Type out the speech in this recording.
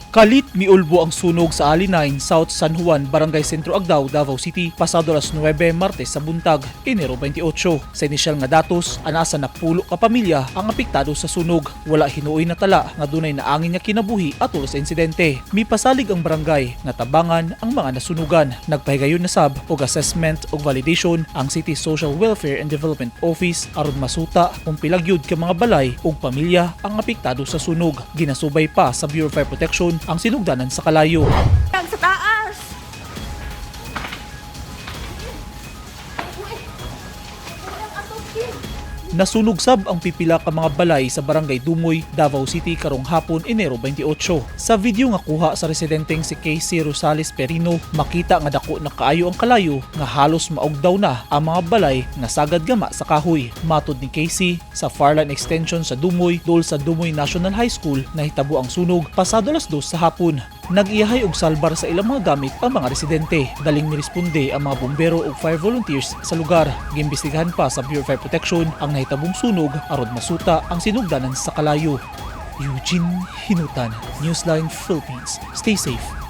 Kalit Miulbo ang sunog sa Ali 9, South San Juan, Barangay Centro Agdao, Davao City, pasado alas 9 Martes sa buntag, Enero 28. Sa inisyal nga datos, anasa napulo ka pamilya ang apektado sa sunog. Wala hinuoy na tala nga dunay naangin nga kinabuhi atol sa insidente. Mipasalig ang barangay nga tabangan ang mga nasunugan. Nagpahigayon na sab og assessment ug validation ang City Social Welfare and Development Office aron masuta kung pilagyud ka mga balay ug pamilya ang apektado sa sunog. Ginasubay pa sa Bureau of Fire Protection ang sinugdanan sa kalayo. Sa taas! Nasunog sab ang pipila ka mga balay sa Barangay Dumoy, Davao City karong hapon, Enero 28. Sa video nga kuha sa residenteng si Casey Rosales Perino, makita nga dako na kaayo ang kalayo nga halos maugdaw na ang mga balay nga sagad gama sa kahoy. Matod ni Casey, sa Farland Extension sa Dumoy, dol sa Dumoy National High School, nahitabo ang sunog pasado alas 2 sa hapon. Nag-iyahay og salbar sa ilang mga gamit ang mga residente. Daling niresponde ang mga bumbero ug fire volunteers sa lugar. Giimbestigahan pa sa Bureau of Fire Protection ang nahitabong sunog aron masuta ang sinugdanan sa kalayo. Eugene Hinutan, Newsline Philippines. Stay safe.